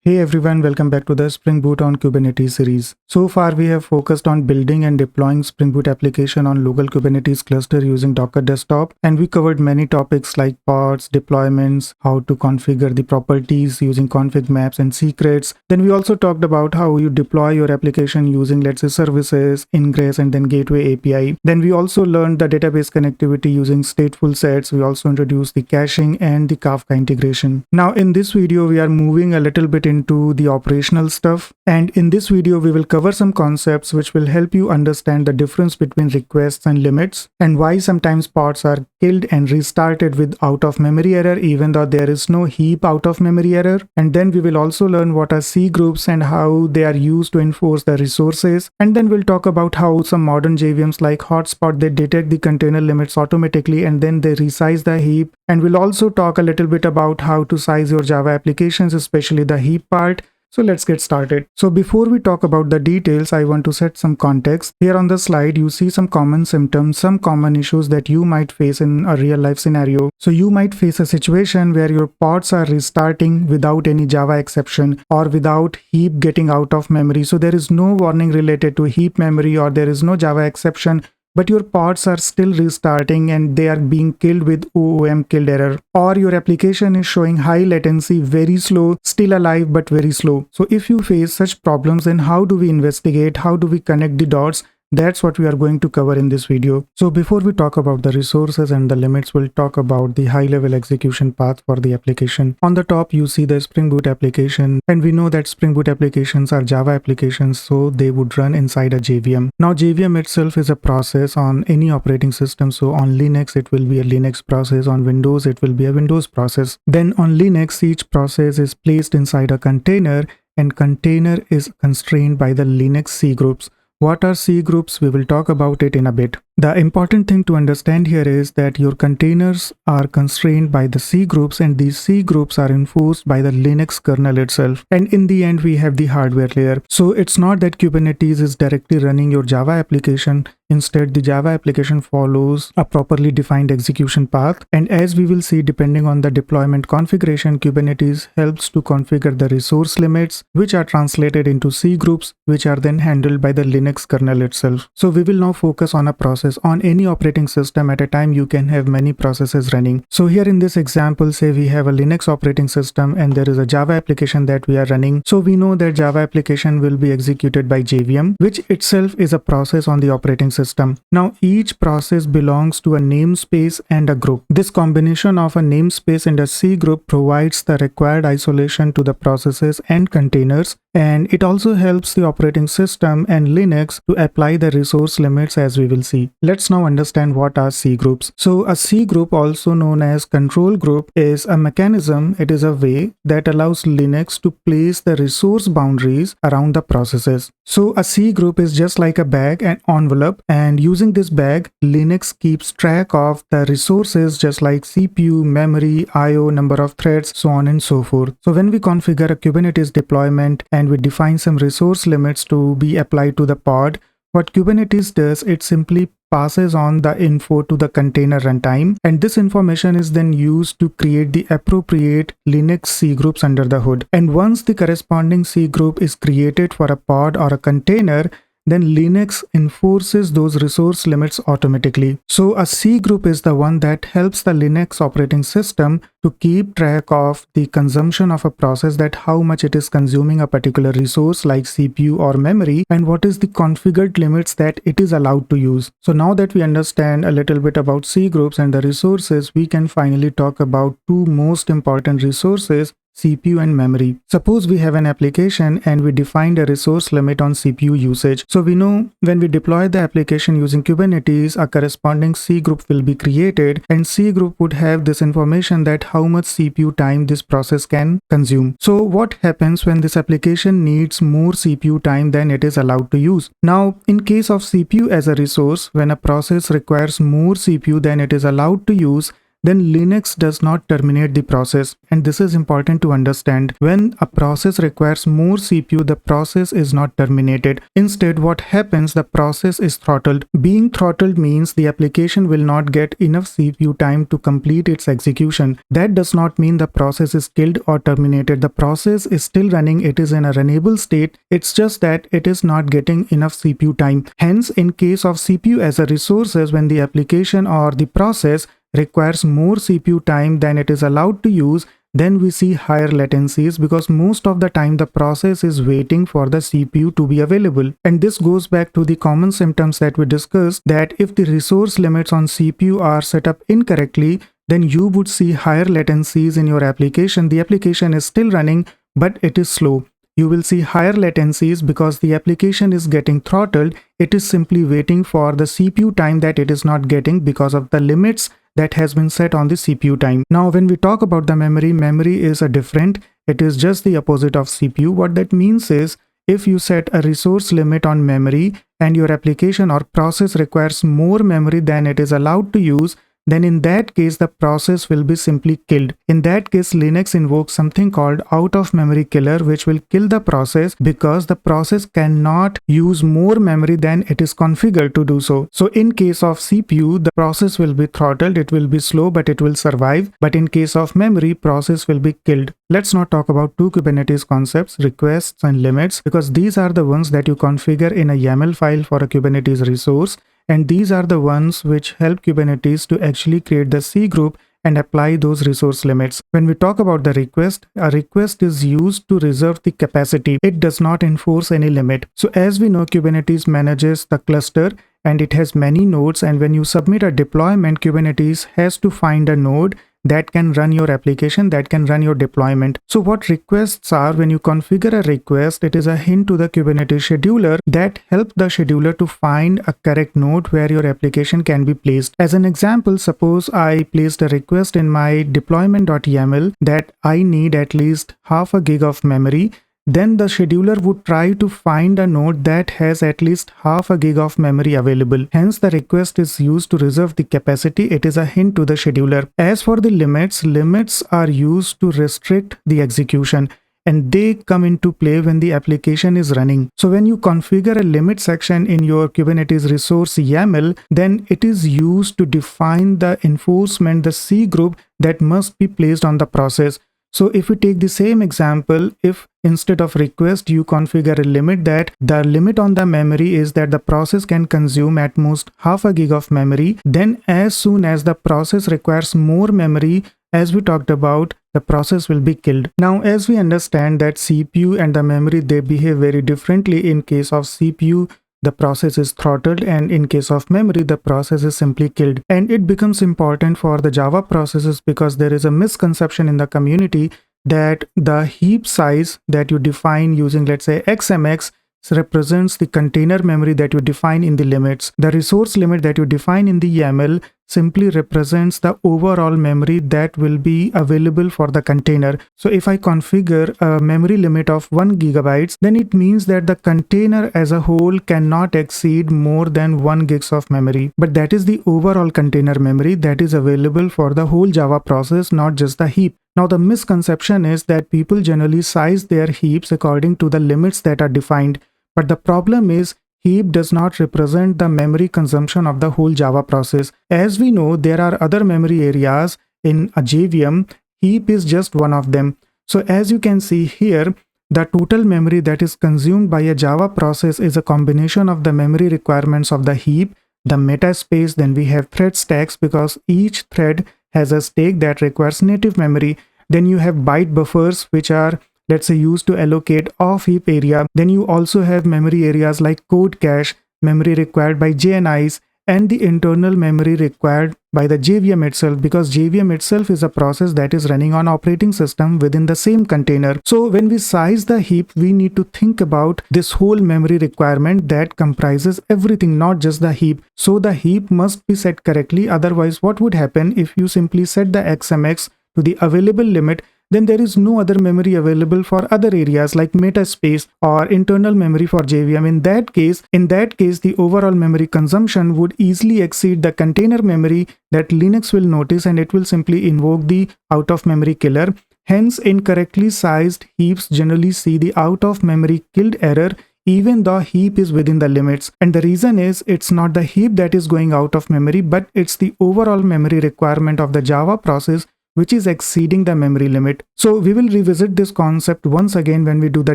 Hey everyone, welcome back to the Spring Boot on Kubernetes series. So far we have focused on building and deploying Spring Boot application on local Kubernetes cluster using Docker Desktop, and we covered many topics like pods, deployments, how to configure the properties using config maps and secrets. Then we also talked about how you deploy your application using, let's say, services, ingress, and then gateway API. Then we also learned the database connectivity using stateful sets. We also introduced the caching and the Kafka integration. Now in this video we are moving a little bit into the operational stuff, and in this video we will cover some concepts which will help you understand the difference between requests and limits, and why sometimes pods are killed and restarted with out of memory error even though there is no heap out of memory error. And then we will also learn what are C groups and how they are used to enforce the resources. And then we'll talk about how some modern JVMs like Hotspot, they detect the container limits automatically and then they resize the heap. And we'll also talk a little bit about how to size your Java applications, especially the heap part. So let's get started. So before we talk about the details, I want to set some context. Here on the slide, you see some common symptoms, some common issues that you might face in a real life scenario. So you might face a situation where your pods are restarting without any Java exception or without heap getting out of memory. So there is no warning related to heap memory or there is no Java exception, but your pods are still restarting and they are being killed with OOMKilled error, or your application is showing high latency, very slow, still alive but very slow. So if you face such problems, then how do we investigate, how do we connect the dots? That's what we are going to cover in this video. So before we talk about the resources and the limits, we'll talk about the high-level execution path for the application. On the top, you see the Spring Boot application, and we know that Spring Boot applications are Java applications, so they would run inside a JVM. Now, JVM itself is a process on any operating system. So on Linux, it will be a Linux process. On Windows, it will be a Windows process. Then on Linux, each process is placed inside a container, and container is constrained by the Linux C groups. What are C groups? We will talk about it in a bit. The important thing to understand here is that your containers are constrained by the C groups, and these C groups are enforced by the Linux kernel itself. And in the end, we have the hardware layer. So it's not that Kubernetes is directly running your Java application. Instead, the Java application follows a properly defined execution path. And as we will see, depending on the deployment configuration, Kubernetes helps to configure the resource limits, which are translated into C groups, which are then handled by the Linux kernel itself. So we will now focus on a process. On any operating system at a time, you can have many processes running. So here in this example, say we have a Linux operating system and there is a Java application that we are running. So we know that Java application will be executed by JVM, which itself is a process on the operating system. Now each process belongs to a namespace and a group. This combination of a namespace and a C group provides the required isolation to the processes and containers, and it also helps the operating system and Linux to apply the resource limits, as we will see. Let's now understand what are C groups. So a C group, also known as control group, is a mechanism, it is a way that allows Linux to place the resource boundaries around the processes. So a C group is just like a bag and envelope, and using this bag, Linux keeps track of the resources just like CPU, memory, IO, number of threads, so on and so forth. So when we configure a Kubernetes deployment and we define some resource limits to be applied to the pod, what Kubernetes does, it simply passes on the info to the container runtime, and this information is then used to create the appropriate Linux C groups under the hood. And once the corresponding C group is created for a pod or a container, then Linux enforces those resource limits automatically. So a C group is the one that helps the Linux operating system to keep track of the consumption of a process, that how much it is consuming a particular resource like CPU or memory, and what is the configured limits that it is allowed to use. So now that we understand a little bit about C groups and the resources, we can finally talk about two most important resources, CPU and memory. Suppose we have an application and we defined a resource limit on CPU usage. So we know when we deploy the application using Kubernetes, a corresponding C group will be created, and C group would have this information that how much CPU time this process can consume. So what happens when this application needs more CPU time than it is allowed to use? Now, in case of CPU as a resource, when a process requires more CPU than it is allowed to use, then Linux does not terminate the process. And this is important to understand. When a process requires more CPU, the process is not terminated. Instead, what happens, the process is throttled. Being throttled means the application will not get enough CPU time to complete its execution. That does not mean the process is killed or terminated. The process is still running. It is in a runnable state. It's just that it is not getting enough CPU time. Hence, in case of CPU as a resources, when the application or the process requires more CPU time than it is allowed to use, then we see higher latencies, because most of the time the process is waiting for the CPU to be available. And this goes back to the common symptoms that we discussed, that if the resource limits on CPU are set up incorrectly, then you would see higher latencies in your application. The application is still running, but it is slow. You will see higher latencies because the application is getting throttled. It is simply waiting for the CPU time that it is not getting because of the limits that has been set on the CPU time. Now, when we talk about the memory is a different. It is just the opposite of CPU. What that means is, if you set a resource limit on memory and your application or process requires more memory than it is allowed to use, then in that case the process will be simply killed. In that case, Linux invokes something called out of memory killer, which will kill the process because the process cannot use more memory than it is configured to do so. So in case of CPU, the process will be throttled. It will be slow, but it will survive. But in case of memory, process will be killed. Let's not talk about two Kubernetes concepts, requests and limits, because these are the ones that you configure in a YAML file for a Kubernetes resource. And these are the ones which help Kubernetes to actually create the C group and apply those resource limits. When we talk about the request, a request is used to reserve the capacity. It does not enforce any limit. So as we know, Kubernetes manages the cluster and it has many nodes. And when you submit a deployment, Kubernetes has to find a node that can run your application, that can run your deployment. So what requests are, when you configure a request, it is a hint to the Kubernetes scheduler that help the scheduler to find a correct node where your application can be placed. As an example, suppose I placed a request in my deployment.yaml that I need at least half a gig of memory. Then the scheduler would try to find a node that has at least half a gig of memory available. Hence, the request is used to reserve the capacity. It is a hint to the scheduler. As for the limits, limits are used to restrict the execution, and they come into play when the application is running. So when you configure a limit section in your Kubernetes resource YAML, then it is used to define the enforcement, the C group that must be placed on the process. So if we take the same example, if instead of request you configure a limit that the limit on the memory is that the process can consume at most half a gig of memory, then as soon as the process requires more memory, as we talked about, the process will be killed. Now, as we understand that CPU and the memory, they behave very differently. In case of CPU, the process is throttled, and in case of memory, the process is simply killed. And it becomes important for the Java processes because there is a misconception in the community that the heap size that you define using, let's say, XMX represents the container memory that you define in the limits. The resource limit that you define in the YAML simply represents the overall memory that will be available for the container. So if I configure a memory limit of 1 GB, then it means that the container as a whole cannot exceed more than 1 gigs of memory. But that is the overall container memory that is available for the whole Java process, not just the heap. Now, the misconception is that people generally size their heaps according to the limits that are defined. But the problem is, heap does not represent the memory consumption of the whole Java process. As we know, there are other memory areas in a JVM. Heap is just one of them. So as you can see here, the total memory that is consumed by a Java process is a combination of the memory requirements of the heap, the meta space, then we have thread stacks because each thread has a stack that requires native memory. Then you have byte buffers, which are, let's say, used to allocate off heap area. Then you also have memory areas like code cache, memory required by JNIs, and the internal memory required by the JVM itself, because JVM itself is a process that is running on operating system within the same container. So when we size the heap, we need to think about this whole memory requirement that comprises everything, not just the heap. So the heap must be set correctly. Otherwise, what would happen if you simply set the XMX to the available limit? then there is no other memory available for other areas like meta space or internal memory for JVM. In that case, the overall memory consumption would easily exceed the container memory that Linux will notice, and it will simply invoke the out of memory killer. Hence, incorrectly sized heaps generally see the out of memory killed error even though heap is within the limits. And the reason is it's not the heap that is going out of memory, but it's the overall memory requirement of the Java process which is exceeding the memory limit. So we will revisit this concept once again when we do the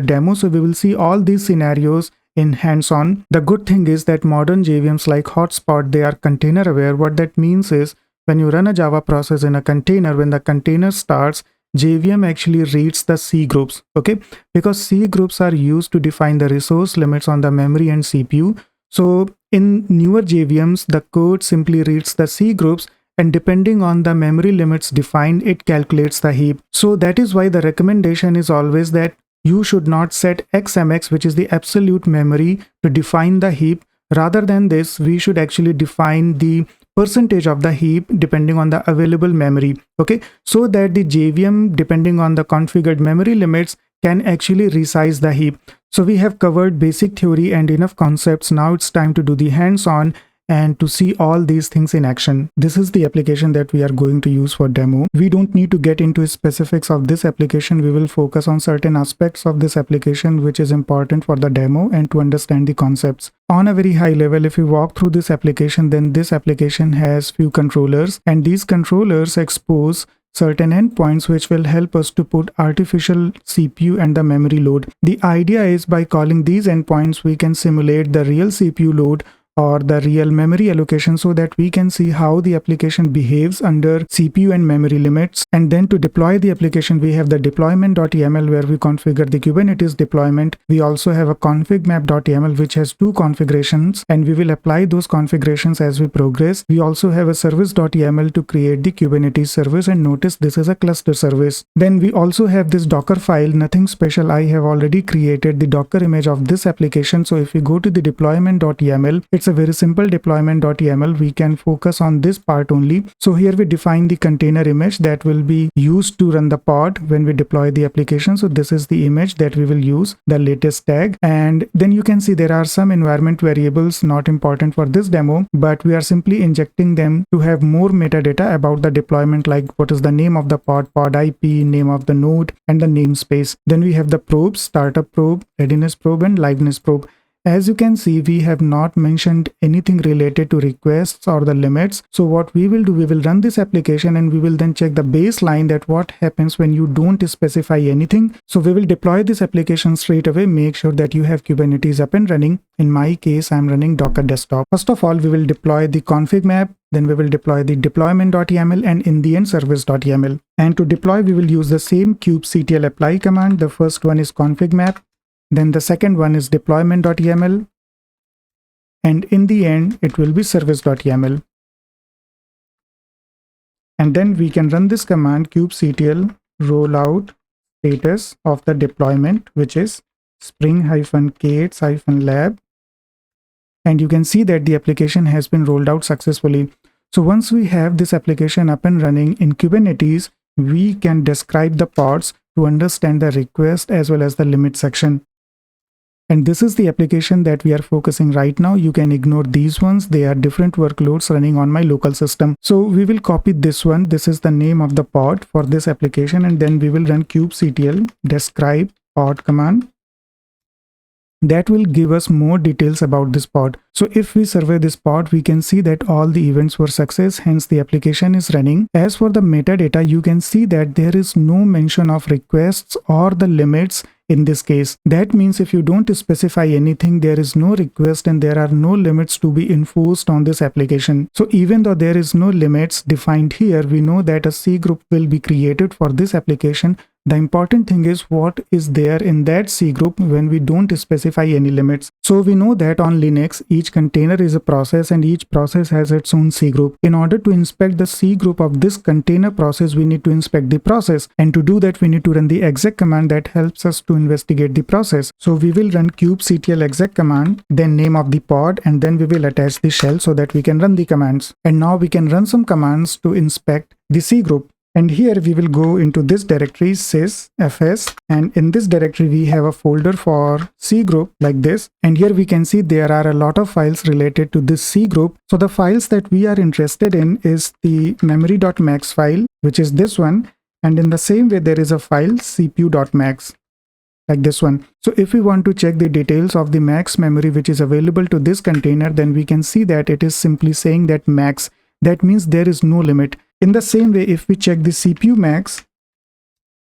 demo. So we will see all these scenarios in hands-on. The good thing is that modern JVMs like Hotspot, they are container aware. What that means is when you run a Java process in a container, when the container starts, JVM actually reads the C groups, okay? Because C groups are used to define the resource limits on the memory and CPU. So in newer JVMs, the code simply reads the C groups, and depending on the memory limits defined, it calculates the heap. So that is why the recommendation is always that you should not set XMX, which is the absolute memory, to define the heap. Rather than this, we should actually define the percentage of the heap depending on the available memory, okay? So that the JVM, depending on the configured memory limits, can actually resize the heap. So we have covered basic theory and enough concepts. Now it's time to do the hands-on and to see all these things in action. This is the application that we are going to use for demo. We don't need to get into specifics of this application. We will focus on certain aspects of this application which is important for the demo and to understand the concepts. On a very high level, if you walk through this application, then this application has few controllers, and these controllers expose certain endpoints which will help us to put artificial CPU and the memory load. The idea is by calling these endpoints, we can simulate the real CPU load or the real memory allocation so that we can see how the application behaves under CPU and memory limits. And then to deploy the application, we have the deployment.yaml where we configure the Kubernetes deployment. We also have a config map.yaml which has two configurations, and we will apply those configurations as we progress. We also have a service.yaml to create the Kubernetes service, and notice this is a cluster service. Then we also have this Docker file, nothing special. I have already created the Docker image of this application. So if we go to the deployment.yaml, it's a very simple deployment.yaml. We can focus on this part only. So here we define the container image that will be used to run the pod when we deploy the application. So this is the image that we will use, the latest tag. And then you can see there are some environment variables not important for this demo, but we are simply injecting them to have more metadata about the deployment, like what is the name of the pod, pod IP, name of the node, and the namespace. Then we have the probes, startup probe, readiness probe, and liveness probe. As you can see, we have not mentioned anything related to requests or the limits. So what we will do, we will run this application and we will then check the baseline that what happens when you don't specify anything. So we will deploy this application straight away. Make sure that you have Kubernetes up and running. In my case, I'm running Docker desktop. First of all, we will deploy the config map. Then we will deploy the deployment.yaml and in the end service.yaml. And to deploy, we will use the same kubectl apply command. The first one is config map. Then the second one is deployment.yaml, and in the end it will be service.yaml. And then we can run this command kubectl rollout status of the deployment, which is spring-k8-lab, and you can see that the application has been rolled out successfully. So once we have this application up and running in Kubernetes, we can describe the pods to understand the request as well as the limit section. And this is the application that we are focusing right now. You can ignore these ones. They are different workloads running on my local system. So we will copy this one. This is the name of the pod for this application. And then we will run kubectl describe pod command. That will give us more details about this pod. So if we survey this pod, we can see that all the events were success, hence the application is running. As for the metadata, you can see that there is no mention of requests or the limits in this case. That means if you don't specify anything, there is no request and there are no limits to be enforced on this application. So even though there is no limits defined here, we know that a C group will be created for this application. The important thing is what is there in that C group when we don't specify any limits. So we know that on Linux, each container is a process and each process has its own C group. In order to inspect the C group of this container process, we need to inspect the process. And to do that, we need to run the exec command that helps us to investigate the process. So we will run kubectl exec command, then name of the pod, and then we will attach the shell so that we can run the commands. And now we can run some commands to inspect the C group. And here we will go into this directory sysfs, and in this directory we have a folder for C group like this. And here we can see there are a lot of files related to this C group. So the files that we are interested in is the memory.max file, which is this one. And in the same way there is a file cpu.max like this one. So if we want to check the details of the max memory which is available to this container, then we can see that it is simply saying that max. That means there is no limit. In the same way, if we check the CPU max,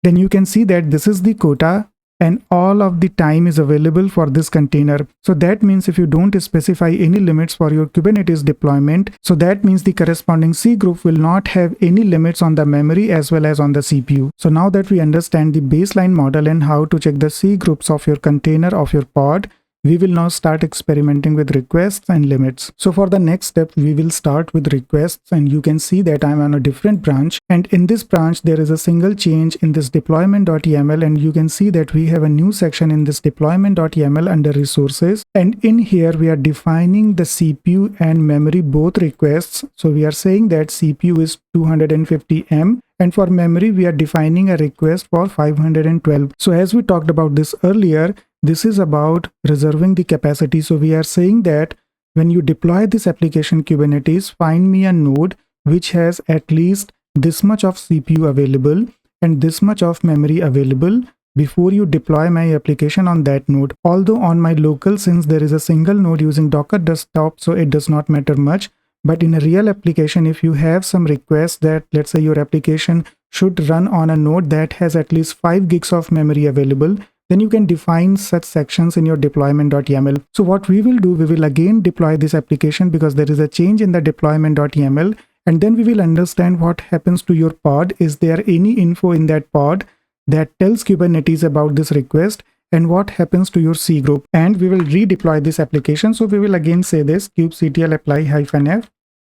then you can see that this is the quota and all of the time is available for this container. So that means if you don't specify any limits for your Kubernetes deployment, so that means the corresponding C group will not have any limits on the memory as well as on the CPU. So now that we understand the baseline model and how to check the C groups of your container of your pod, we will now start experimenting with requests and limits. So for the next step, we will start with requests, and you can see that I'm on a different branch, and in this branch there is a single change in this deployment.yaml, and you can see that we have a new section in this deployment.yaml under resources, and in here we are defining the CPU and memory both requests. So we are saying that CPU is 250 M, and for memory we are defining a request for 512. So as we talked about this earlier, this is about reserving the capacity. So we are saying that when you deploy this application Kubernetes, find me a node which has at least this much of CPU available and this much of memory available before you deploy my application on that node. Although on my local, since there is a single node using Docker desktop, so it does not matter much. But in a real application, if you have some requests that, let's say, your application should run on a node that has at least 5 gigs of memory available, then you can define such sections in your deployment.yaml. So what we will do, we will again deploy this application because there is a change in the deployment.yaml, and then we will understand what happens to your pod. Is there any info in that pod that tells Kubernetes about this request, and what happens to your C group? And we will redeploy this application. So we will again say this kubectl apply -f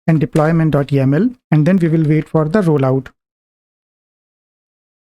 and deployment.yaml, and then we will wait for the rollout.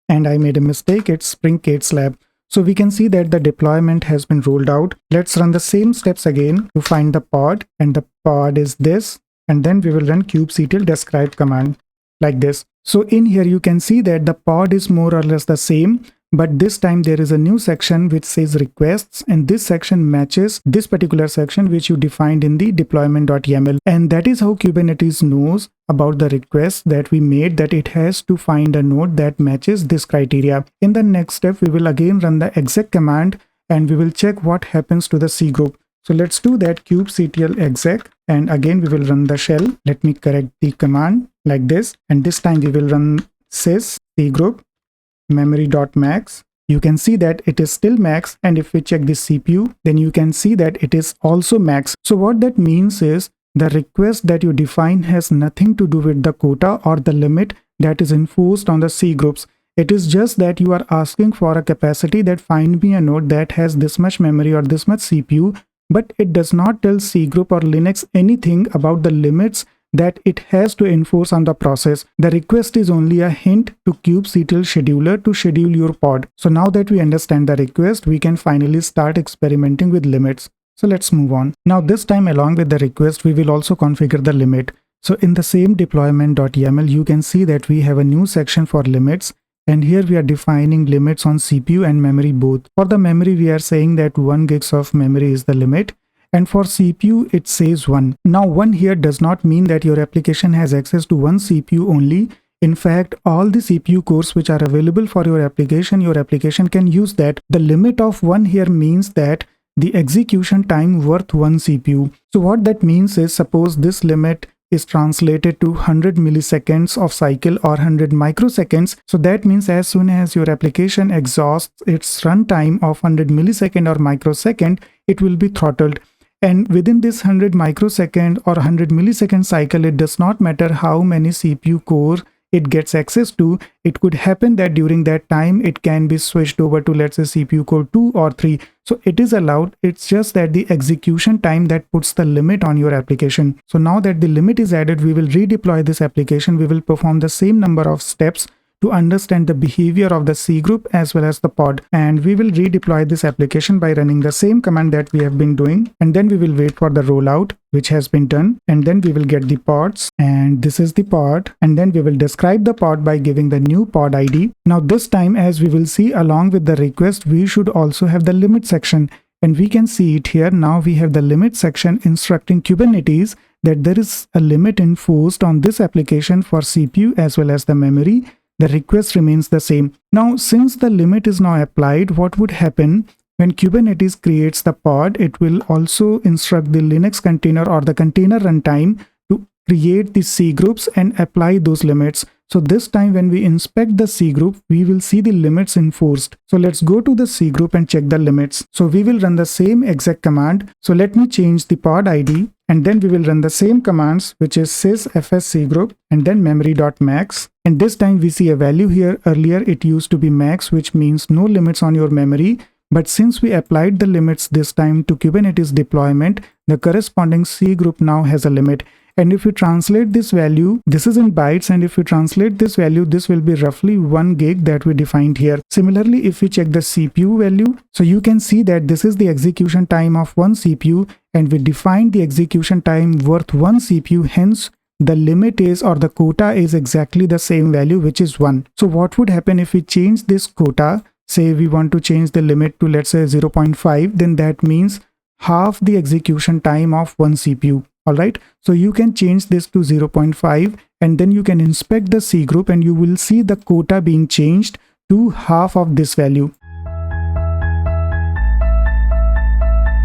And I made a mistake, it's Spring K-Slab. So we can see that the deployment has been rolled out. Let's run the same steps again to find the pod, and the pod is this, and then we will run kubectl describe command like this. So in here you can see that the pod is more or less the same, but this time there is a new section which says requests, and this section matches this particular section which you defined in the deployment.yaml, and that is how Kubernetes knows about the request that we made, that it has to find a node that matches this criteria. In the next step, we will again run the exec command and we will check what happens to the C group. So let's do that kubectl exec, and again we will run the shell. Let me correct the command like this, and this time we will run sys C group memory.max. You can see that it is still max, and if we check the CPU, then you can see that it is also max. So what that means is the request that you define has nothing to do with the quota or the limit that is enforced on the C groups. It is just that you are asking for a capacity that find me a node that has this much memory or this much CPU, but it does not tell C group or Linux anything about the limits that it has to enforce on the process. The request is only a hint to kubectl scheduler to schedule your pod. So now that we understand the request, we can finally start experimenting with limits. So let's move on. Now this time, along with the request, we will also configure the limit. So in the same deployment.yaml, you can see that we have a new section for limits, and here we are defining limits on CPU and memory both. For the memory, we are saying that 1 gigs of memory is the limit, and for CPU it says 1. Now 1 here does not mean that your application has access to one CPU only. In fact, all the CPU cores which are available for your application can use that. The limit of 1 here means that the execution time worth 1 CPU. So what that means is, suppose this limit is translated to 100 milliseconds of cycle or 100 microseconds. So that means as soon as your application exhausts its runtime of 100 millisecond or microsecond, it will be throttled. And within this 100 microsecond or 100 millisecond cycle, it does not matter how many CPU core it gets access to. It could happen that during that time it can be switched over to, let's say, CPU core 2 or 3. So it is allowed. It's just that the execution time that puts the limit on your application. So now that the limit is added, we will redeploy this application. We will perform the same number of steps to understand the behavior of the C group as well as the pod. And we will redeploy this application by running the same command that we have been doing. And then we will wait for the rollout, which has been done. And then we will get the pods. And this is the pod. And then we will describe the pod by giving the new pod ID. Now this time, as we will see along with the request, we should also have the limit section. And we can see it here. Now we have the limit section instructing Kubernetes that there is a limit enforced on this application for CPU as well as the memory. The request remains the same. Now, since the limit is now applied, what would happen when Kubernetes creates the pod? It will also instruct the Linux container or the container runtime to create the C groups and apply those limits. So this time when we inspect the C group, we will see the limits enforced. So let's go to the C group and check the limits. So we will run the same exact command. So let me change the pod ID, and then we will run the same commands, which is sysfscgroup and then memory.max. And this time we see a value here. Earlier it used to be max, which means no limits on your memory. But since we applied the limits this time to Kubernetes deployment, the corresponding C group now has a limit. And if we translate this value, this is in bytes, and if we translate this value, this will be roughly 1 gig that we defined here. Similarly, if we check the CPU value, so you can see that this is the execution time of one CPU, and we defined the execution time worth one CPU. Hence, the limit is, or the quota is exactly the same value, which is 1. So what would happen if we change this quota? Say we want to change the limit to, let's say, 0.5, then that means half the execution time of one CPU. Alright, so you can change this to 0.5, and then you can inspect the C group and you will see the quota being changed to half of this value.